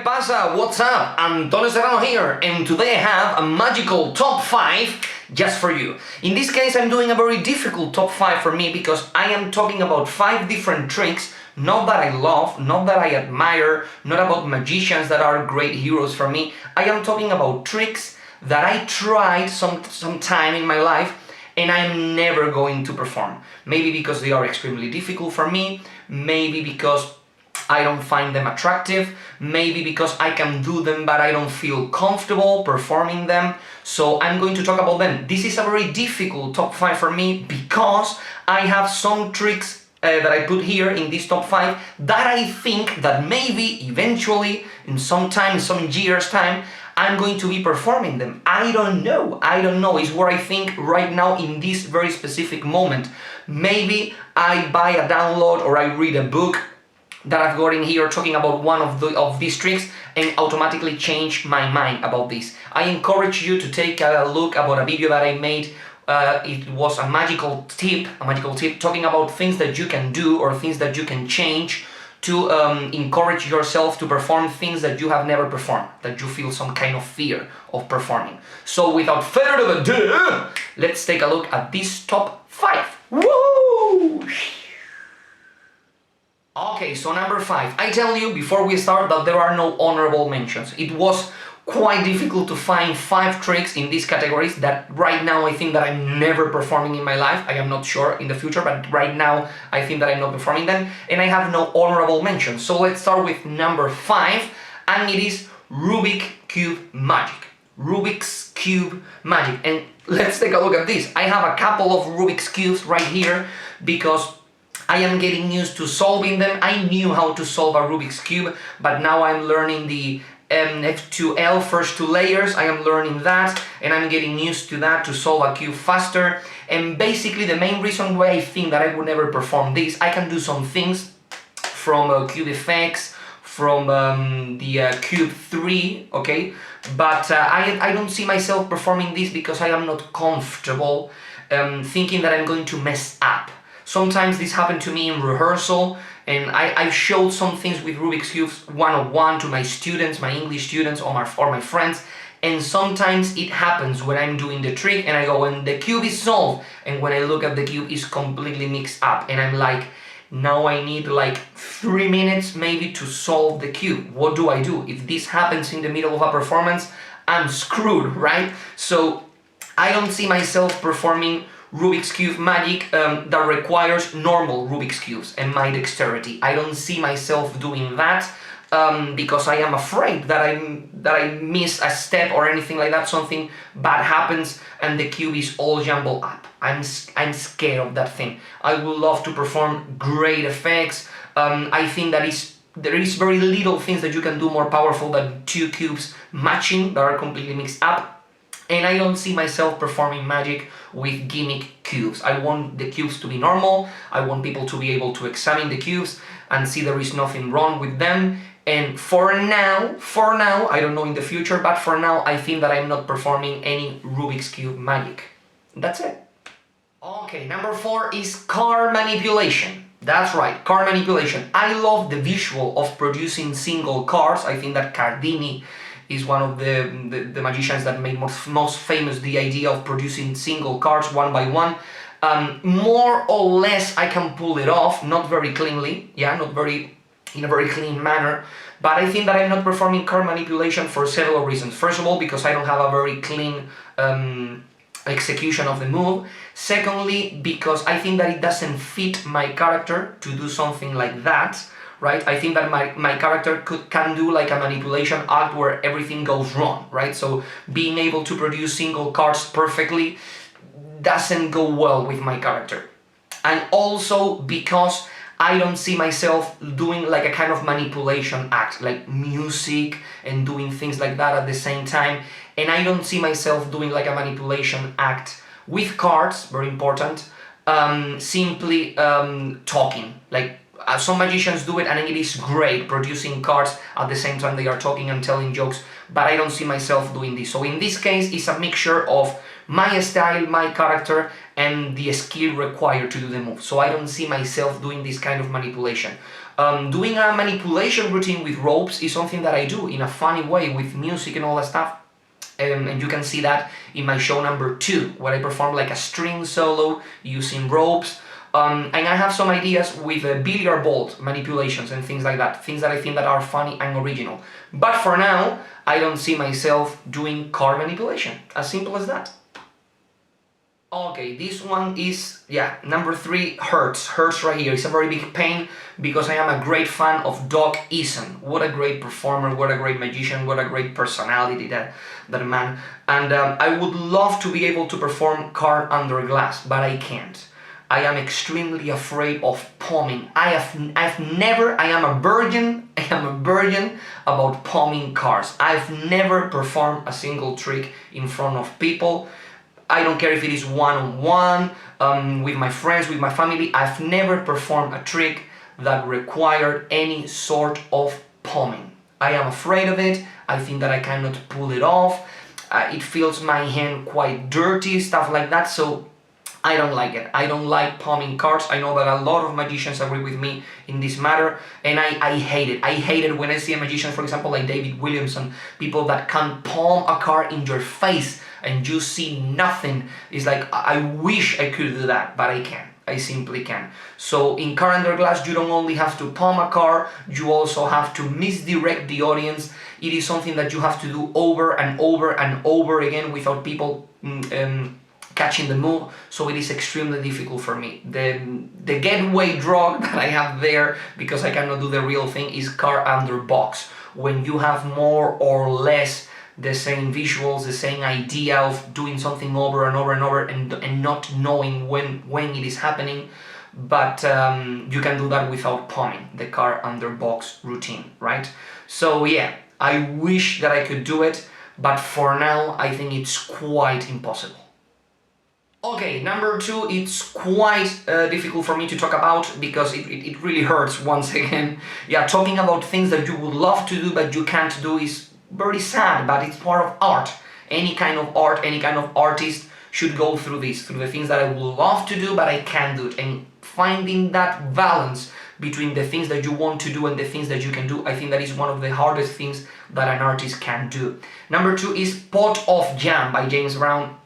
pasa? What's up? Antonio Serrano here, and today I have a magical top 5 just for you. In this case, I'm doing a very difficult top 5 for me because I am talking about 5 different tricks, not that I love, not that I admire, not about magicians that are great heroes for me. I am talking about tricks that I tried some time in my life and I'm never going to perform. Maybe because they are extremely difficult for me, maybe because I don't find them attractive, maybe because I can do them but I don't feel comfortable performing them, so I'm going to talk about them. This is a very difficult top 5 for me because I have some tricks that I put here in this top 5 that I think that maybe eventually in some time, some years time, I'm going to be performing them. I don't know, it's where I think right now in this very specific moment. Maybe I buy a download or I read a book that I've got in here talking about one of these tricks and automatically change my mind about this. I encourage you to take a look about a video that I made. It was a magical tip talking about things that you can do or things that you can change to encourage yourself to perform things that you have never performed, that you feel some kind of fear of performing. So without further ado, let's take a look at this top 5. Woo! Okay, so number 5. I tell you before we start that there are no honorable mentions. It was quite difficult to find 5 tricks in these categories that right now I think that I'm never performing in my life. I am not sure in the future, but right now I think that I'm not performing them and I have no honorable mentions. So let's start with number 5, and it is Rubik's Cube Magic. Rubik's Cube Magic. And let's take a look at this. I have a couple of Rubik's Cubes right here because I am getting used to solving them. I knew how to solve a Rubik's Cube, but now I'm learning the F2L, first 2 layers. I am learning that, and I'm getting used to that to solve a cube faster. And basically the main reason why I think that I would never perform this, I can do some things from Cube Effects, from the Cube 3, okay? But I don't see myself performing this because I am not comfortable thinking that I'm going to mess up. Sometimes this happened to me in rehearsal, and I showed some things with Rubik's Cubes one-on-one to my students, my English students or my friends, and sometimes it happens when I'm doing the trick and I go, and the cube is solved, and when I look at the cube it's completely mixed up and I'm like, now I need like 3 minutes maybe to solve the cube. What do I do? If this happens in the middle of a performance, I'm screwed, right? So I don't see myself performing Rubik's Cube Magic that requires normal Rubik's Cubes and my dexterity. I don't see myself doing that because I am afraid that I miss a step or anything like that, something bad happens and the cube is all jumbled up. I'm scared of that thing. I would love to perform great effects. I think that there is very little things that you can do more powerful than 2 cubes matching that are completely mixed up. And I don't see myself performing magic with gimmick cubes. I want the cubes to be normal. I want people to be able to examine the cubes and see there is nothing wrong with them. And for now, I don't know in the future, but for now, I think that I'm not performing any Rubik's Cube magic. That's it. Okay, number 4 is card manipulation. That's right, card manipulation. I love the visual of producing single cards. I think that Cardini is one of the magicians that made most famous the idea of producing single cards one by one. More or less I can pull it off, not very cleanly, yeah, in a very clean manner, but I think that I'm not performing card manipulation for several reasons. First of all, because I don't have a very clean execution of the move. Secondly, because I think that it doesn't fit my character to do something like that. Right? I think that my character can do like a manipulation act where everything goes wrong, right? So being able to produce single cards perfectly doesn't go well with my character. And also because I don't see myself doing like a kind of manipulation act, like music and doing things like that at the same time. And I don't see myself doing like a manipulation act with cards, very important, simply talking, like some magicians do it and it is great, producing cards at the same time they are talking and telling jokes, but I don't see myself doing this. So in this case, it's a mixture of my style, my character, and the skill required to do the move. So I don't see myself doing this kind of manipulation. Doing a manipulation routine with ropes is something that I do in a funny way with music and all that stuff. And you can see that in my show number 2, where I perform like a string solo using ropes. And I have some ideas with billiard ball manipulations and things like that, things that I think that are funny and original. But for now, I don't see myself doing card manipulation. As simple as that. Okay, this one is, number 3, hurts right here. It's a very big pain because I am a great fan of Doc Eason. What a great performer, what a great magician, what a great personality that man. And I would love to be able to perform card under glass, but I can't. I am extremely afraid of palming. I am a virgin about palming cards. I've never performed a single trick in front of people. I don't care if it is one-on-one, with my friends, with my family. I've never performed a trick that required any sort of palming. I am afraid of it. I think that I cannot pull it off. It feels my hand quite dirty, stuff like that, so I don't like it. I don't like palming cards. I know that a lot of magicians agree with me in this matter, and I hate it. I hate it when I see a magician, for example, like David Williamson, people that can palm a card in your face and you see nothing. It's like, I wish I could do that, but I can't. I simply can't. So in card under glass, you don't only have to palm a card, you also have to misdirect the audience. It is something that you have to do over and over and over again without people catching the move, so it is extremely difficult for me. The gateway drug that I have there, because I cannot do the real thing, is card under box. When you have more or less the same visuals, the same idea of doing something over and over and over and not knowing when it is happening, but you can do that without palming, the card under box routine, right? So yeah, I wish that I could do it, but for now I think it's quite impossible. Okay, number 2, it's quite difficult for me to talk about because it really hurts once again. Yeah, talking about things that you would love to do but you can't do is very sad, but it's part of art. Any kind of art, any kind of artist should go through this, through the things that I would love to do but I can't do it. And finding that balance between the things that you want to do and the things that you can do, I think that is one of the hardest things that an artist can do. Number 2 is Pot of Jam by James Brown.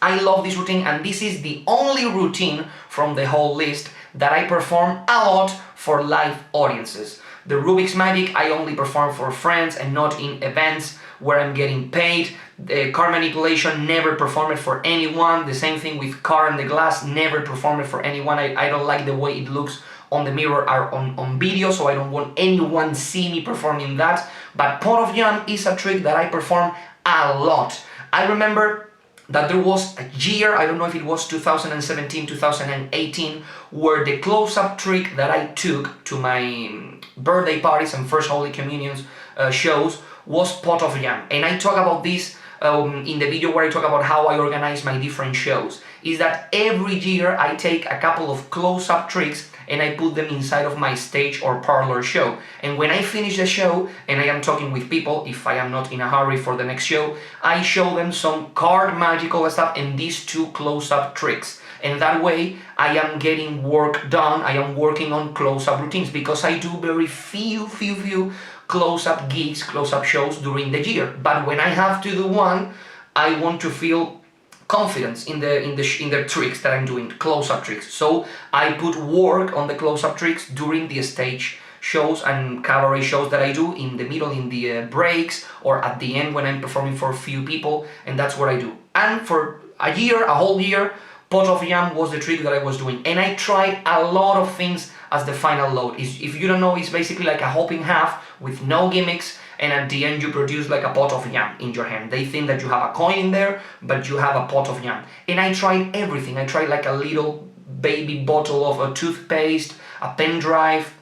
I love this routine, and this is the only routine from the whole list that I perform a lot for live audiences. The Rubik's Magic I only perform for friends and not in events where I'm getting paid. The card manipulation, never perform it for anyone. The same thing with card and the glass, never perform it for anyone. I don't like the way it looks on the mirror or on video, so I don't want anyone see me performing that. But Pot of Jam is a trick that I perform a lot. I remember that there was a year, I don't know if it was 2017, 2018, where the close-up trick that I took to my birthday parties and First Holy Communions shows was Pot of Jam. And I talk about this in the video where I talk about how I organize my different shows. Is that every year I take a couple of close-up tricks and I put them inside of my stage or parlor show. And when I finish the show and I am talking with people, if I am not in a hurry for the next show, I show them some card magical stuff and these 2 close-up tricks. And that way I am getting work done, I am working on close-up routines because I do very few close-up gigs, close-up shows during the year. But when I have to do one, I want to feel confidence in the tricks that I'm doing, close-up tricks. So I put work on the close-up tricks during the stage shows and cabaret shows that I do, in the middle, in the breaks, or at the end when I'm performing for a few people, and that's what I do. And for a whole year, Pot of Jam was the trick that I was doing. And I tried a lot of things as the final load. If you don't know, it's basically like a hopping half with no gimmicks, and at the end you produce like a pot of yam in your hand. They think that you have a coin in there, but you have a pot of yam. And I tried everything. I tried like a little baby bottle of a toothpaste, a pen drive.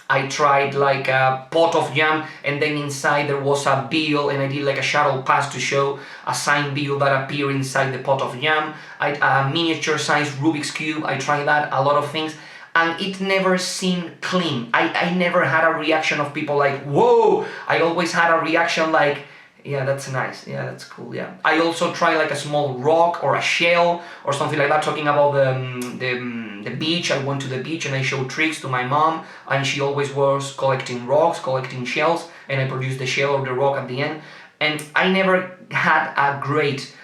I tried like a pot of yam, and then inside there was a bill, and I did like a shadow pass to show a signed bill that appeared inside the pot of yam. A miniature size Rubik's Cube, I tried that, a lot of things. And it never seemed clean. I never had a reaction of people like, whoa! I always had a reaction like, yeah, that's nice, yeah, that's cool, yeah. I also tried like a small rock or a shell or something like that, talking about the the beach. I went to the beach and I showed tricks to my mom, and she always was collecting rocks, collecting shells, and I produced the shell or the rock at the end. And I never had a great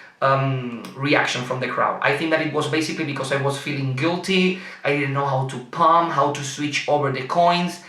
reaction from the crowd. I think that it was basically because I was feeling guilty. I didn't know how to palm, how to switch over the coins.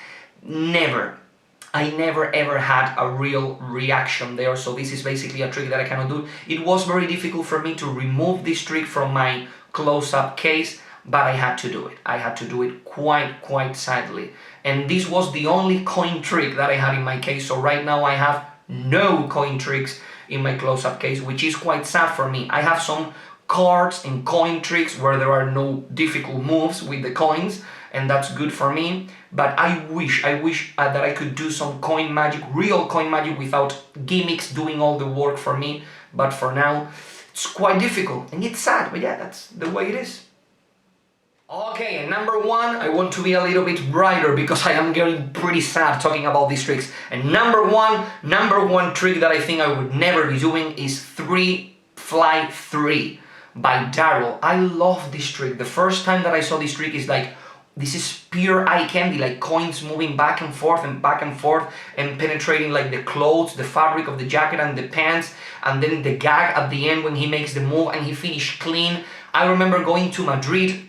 I never ever had a real reaction there, so this is basically a trick that I cannot do. It was very difficult for me to remove this trick from my close-up case, but I had to do it. I had to do it quite sadly. And this was the only coin trick that I had in my case, so right now I have no coin tricks in my close-up case, which is quite sad for me. I have some cards and coin tricks where there are no difficult moves with the coins, and that's good for me. But I wish that I could do some coin magic, real coin magic, without gimmicks doing all the work for me. But for now, it's quite difficult, and it's sad, but yeah, that's the way it is. Okay, and number one, I want to be a little bit brighter because I am getting pretty sad talking about these tricks. And number one trick that I think I would never be doing is 3 Fly 3 by Daryl. I love this trick. The first time that I saw this trick is like, this is pure eye candy, like coins moving back and forth and penetrating like the clothes, the fabric of the jacket and the pants, and then the gag at the end when he makes the move and he finished clean. I remember going to Madrid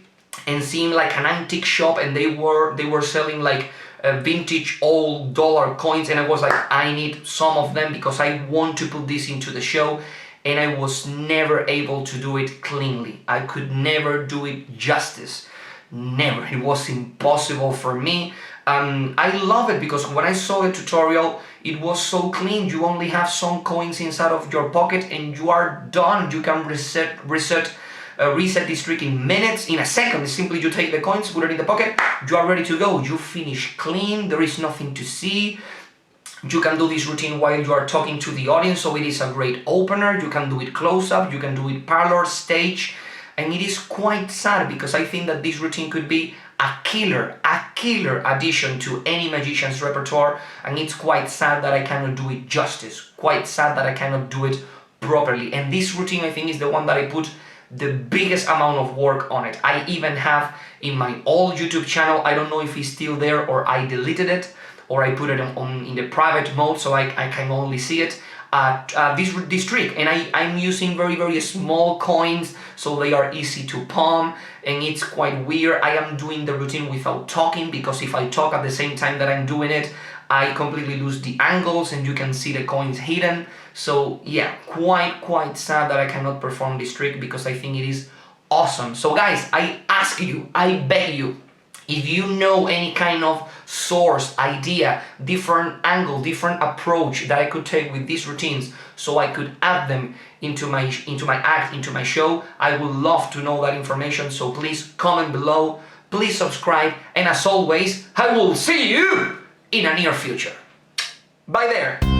and seeing like an antique shop, and they were selling like vintage old dollar coins, and I was like, I need some of them because I want to put this into the show. And I was never able to do it cleanly. I could never do it justice. Never. It was impossible for me. I love it because when I saw the tutorial, it was so clean. You only have some coins inside of your pocket and you are done. You can reset this trick in minutes, in a second. Simply you take the coins, put it in the pocket, you are ready to go. You finish clean, there is nothing to see. You can do this routine while you are talking to the audience, so it is a great opener. You can do it close-up, you can do it parlor, stage, and it is quite sad because I think that this routine could be a killer addition to any magician's repertoire, and it's quite sad that I cannot do it justice, quite sad that I cannot do it properly. And this routine, I think, is the one that I put the biggest amount of work on it. I even have in my old YouTube channel, I don't know if it's still there or I deleted it, or I put it in the private mode so I can only see it, this trick. And I'm using very small coins, so they are easy to palm, and it's quite weird. I am doing the routine without talking, because if I talk at the same time that I'm doing it, I completely lose the angles and you can see the coins hidden. So yeah, quite sad that I cannot perform this trick because I think it is awesome. So guys, I ask you, I beg you, if you know any kind of source, idea, different angle, different approach that I could take with these routines so I could add them into my act, into my show, I would love to know that information. So please comment below, please subscribe, and as always, I will see you in a near future. Bye there!